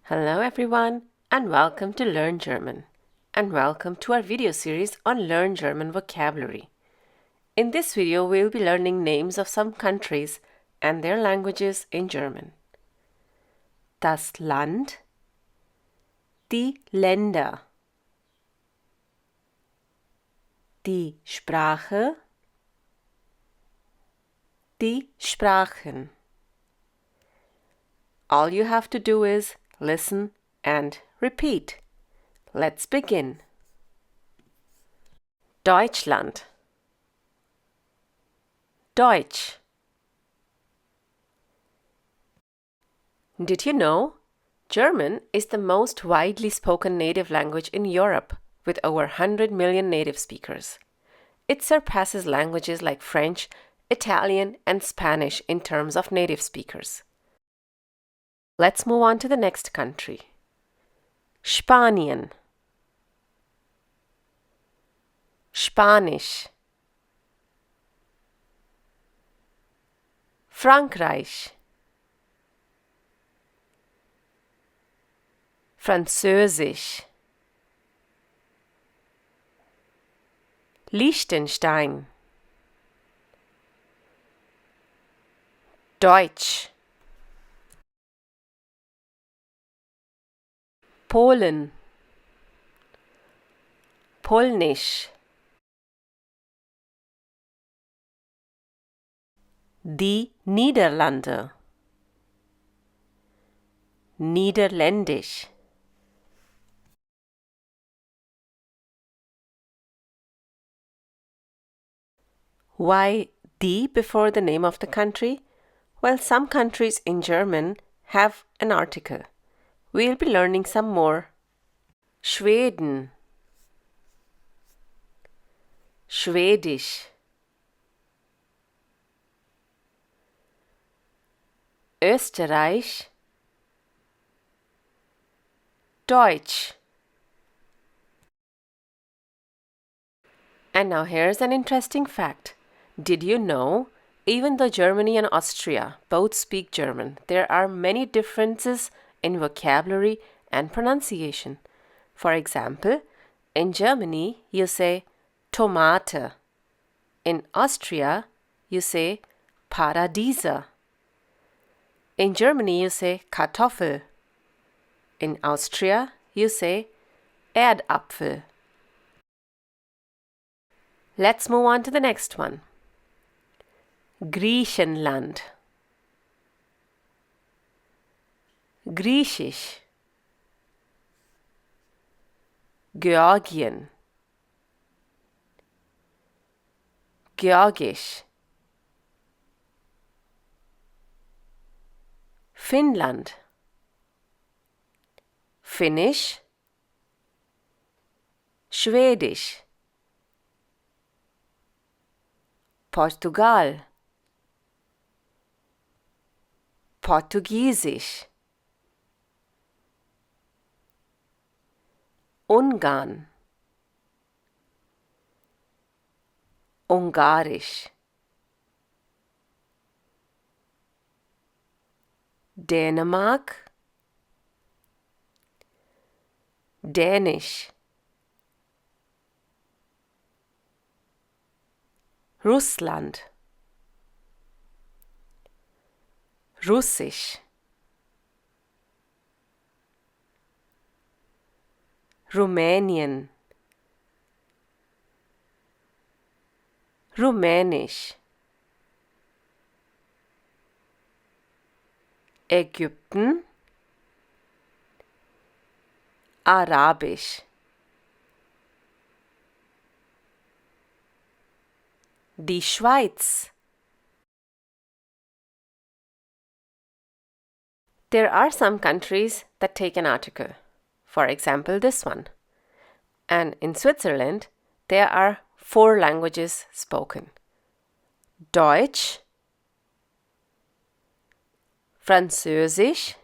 Hello everyone and welcome to Learn German and welcome to our video series on Learn German vocabulary. In this video we'll be learning names of some countries and their languages in German. Das Land, die Länder, die Sprache, die Sprachen. All you have to do is listen and repeat. Let's begin. Deutschland. Deutsch. Did you know? German is the most widely spoken native language in Europe, with over 100 million native speakers. It surpasses languages like French, Italian, and Spanish in terms of native speakers. Let's move on to the next country. Spanien. Spanisch. Frankreich. Französisch. Liechtenstein. Deutsch. Polen. Polnisch. Die Niederlande. Niederländisch. Why die before the name of the country? Well, some countries in German have an article. We'll be learning some more. Schweden. Schwedisch. Österreich. Deutsch. And now here's an interesting fact. Did you know, even though Germany and Austria both speak German, there are many differences in vocabulary and pronunciation. For example, in Germany you say Tomate. In Austria you say Paradiese. In Germany you say Kartoffel. In Austria you say Erdapfel. Let's move on to the next one. Griechenland. Griechisch. Georgien. Georgisch. Finnland. Finnisch. Schwedisch. Portugal. Portugiesisch. Ungarn. Ungarisch. Dänemark. Dänisch. Russland. Russisch. Rumänien. Rumänisch. Ägypten. Arabisch. Die Schweiz. There are some countries that take an article. For example, this one. And in Switzerland, there are 4 languages spoken. Deutsch, Französisch,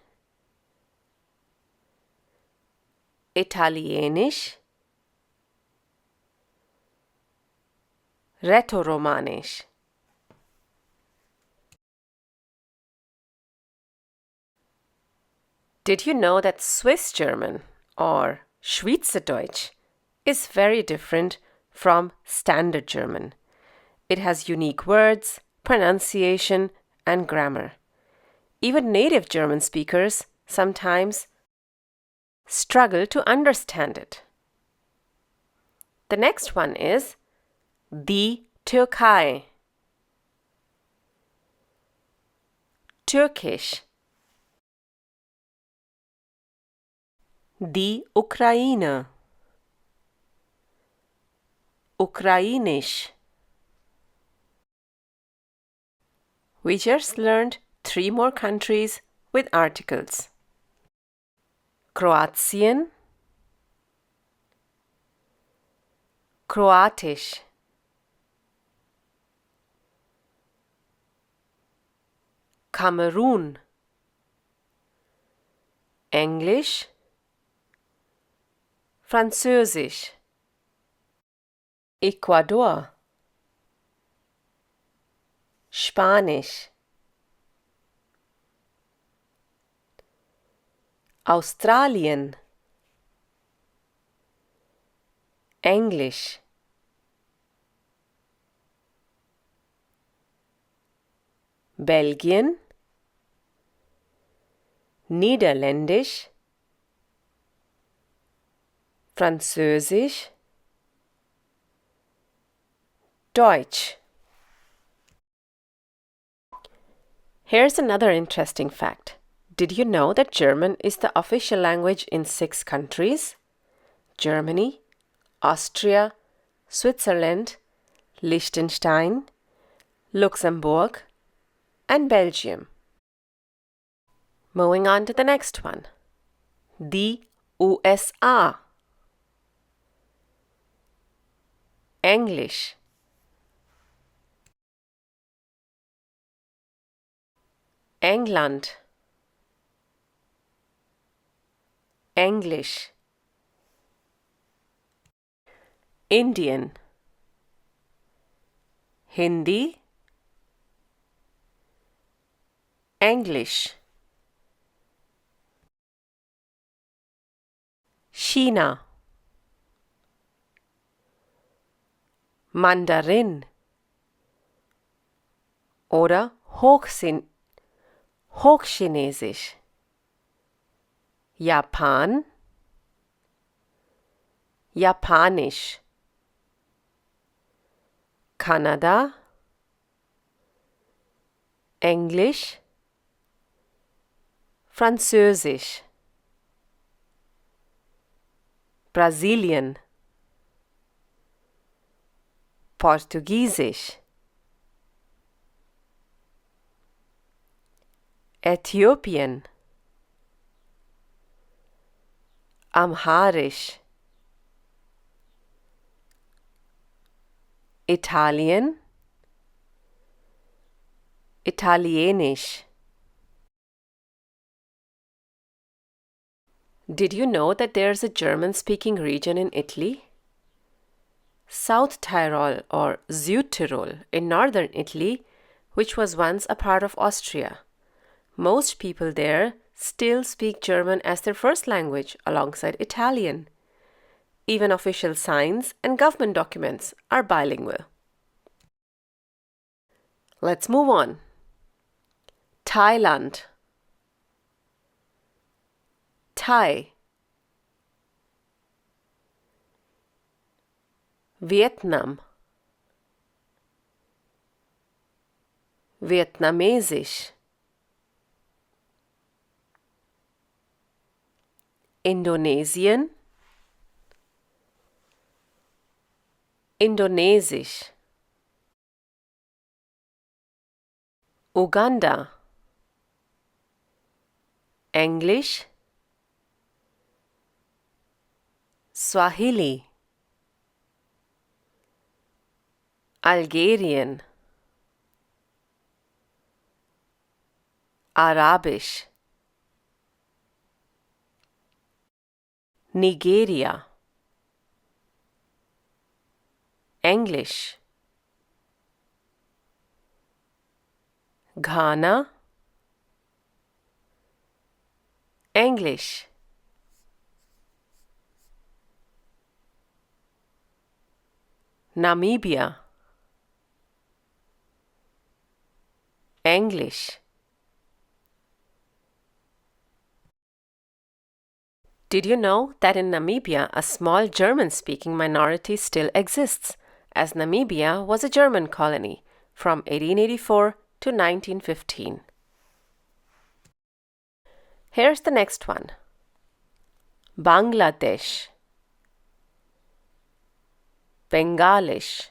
Italienisch, Rätoromanisch. Did you know that Swiss German or Schweizerdeutsch is very different from Standard German? It has unique words, pronunciation, and grammar. Even native German speakers sometimes struggle to understand it. The next one is die Türkei. Türkisch. Die Ukraine. Ukrainisch. We just learned 3 more countries with articles. Kroatien, Kroatisch, Kamerun, Englisch, Französisch, Ecuador, Spanisch, Australien, Englisch, Belgien, Niederländisch, Französisch, Deutsch. Here's another interesting fact. Did you know that German is the official language in 6 countries? Germany, Austria, Switzerland, Liechtenstein, Luxembourg, and Belgium. Moving on to the next one. Die USA. Englisch. England. Englisch. Indian. Hindi. Englisch. China. Mandarin oder Hochchinesisch. Japan, Japanisch. Kanada, Englisch, Französisch. Brasilien, Portugiesisch. Äthiopien, Amharisch. Italien, Italienisch. Did you know that there's a German-speaking region in Italy? South Tyrol or Südtirol in northern Italy, which was once a part of Austria. Most people there still speak German as their first language alongside Italian. Even official signs and government documents are bilingual. Let's move on. Thailand. Thai. Vietnam. Vietnamesisch. Indonesien. Indonesisch. Uganda. Englisch. Swahili. Algerien. Arabisch. Nigeria. Englisch. Ghana. English. Namibia. English. Did you know that in Namibia a small German-speaking minority still exists, as Namibia was a German colony from 1884 to 1915? Here's the next one. Bangladesh, Bengalisch,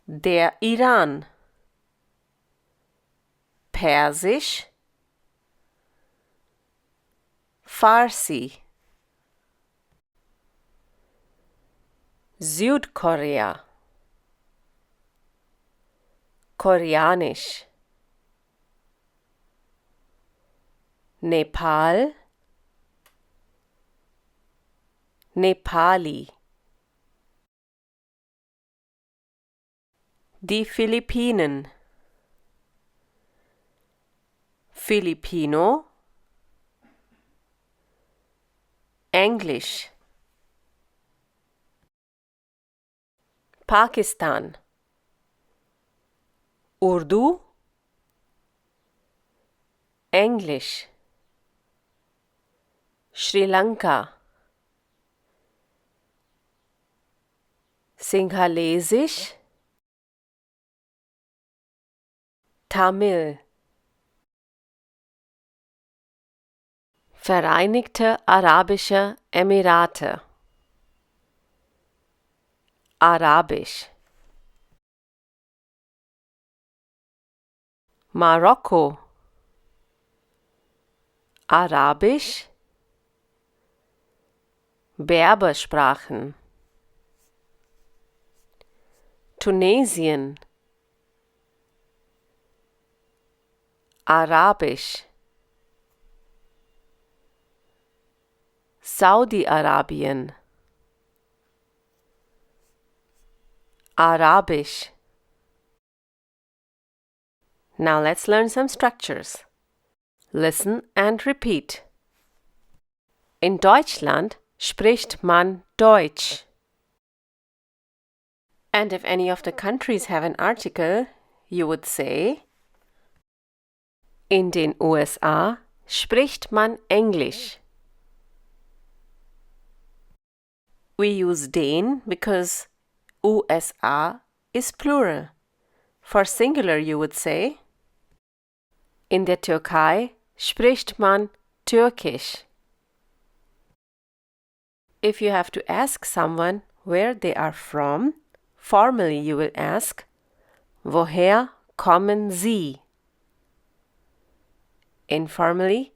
der Iran, Persisch, Farsi, Südkorea, Koreanisch, Nepal, Nepali, die Philippinen, Filipino, Englisch, Pakistan, Urdu, Englisch, Sri Lanka, Sinhalesisch, Tamil, Vereinigte Arabische Emirate, Arabisch, Marokko, Arabisch, Berbersprachen, Tunesien, Arabisch, Saudi-Arabien, Arabisch. Now let's learn some structures. Listen and repeat. In Deutschland spricht man Deutsch. And if any of the countries have an article, you would say: In den USA spricht man Englisch. We use den because USA is plural. For singular you would say: In der Türkei spricht man Türkisch. If you have to ask someone where they are from, formally you will ask: Woher kommen Sie? Informally: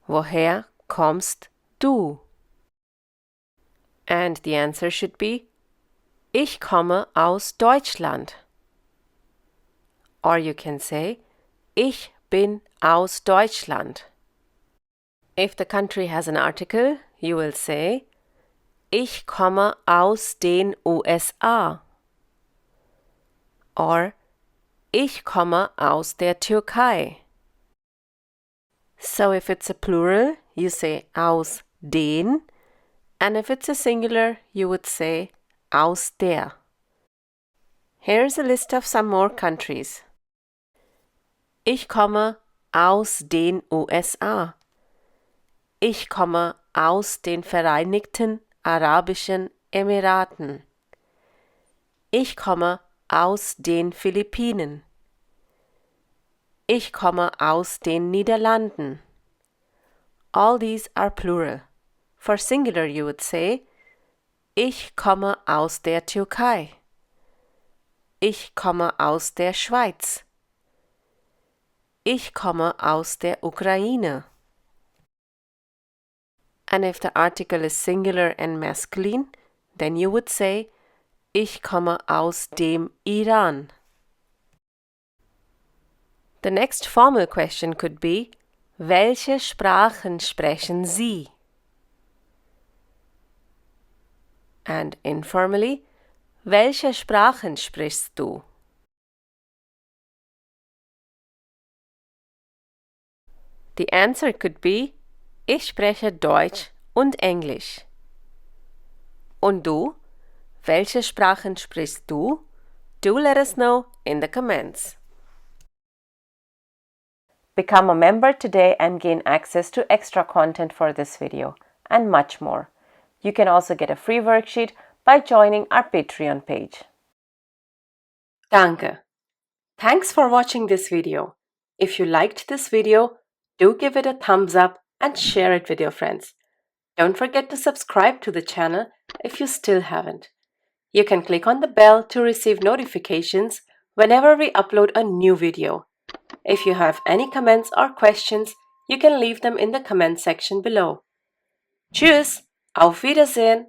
Woher kommst du? And the answer should be: Ich komme aus Deutschland. Or you can say: Ich bin aus Deutschland. If the country has an article, you will say: Ich komme aus den USA. Or Ich komme aus der Türkei. So if it's a plural, you say aus den, and if it's a singular, you would say aus der. Here's a list of some more countries. Ich komme aus den USA. Ich komme aus den Vereinigten Arabischen Emiraten. Ich komme aus den Philippinen. Ich komme aus den Niederlanden. All these are plural. For singular you would say: Ich komme aus der Türkei. Ich komme aus der Schweiz. Ich komme aus der Ukraine. And if the article is singular and masculine, then you would say: Ich komme aus dem Iran. The next formal question could be: Welche Sprachen sprechen Sie? And informally: Welche Sprachen sprichst du? The answer could be Ich spreche Deutsch und Englisch. Und du? Welche Sprachen sprichst du? Do let us know in the comments. Become a member today and gain access to extra content for this video and much more. You can also get a free worksheet by joining our Patreon page. Danke. Thanks for watching this video. If you liked this video, do give it a thumbs up and share it with your friends. Don't forget to subscribe to the channel if you still haven't. You can click on the bell to receive notifications whenever we upload a new video. If you have any comments or questions, you can leave them in the comment section below. Tschüss, auf Wiedersehen!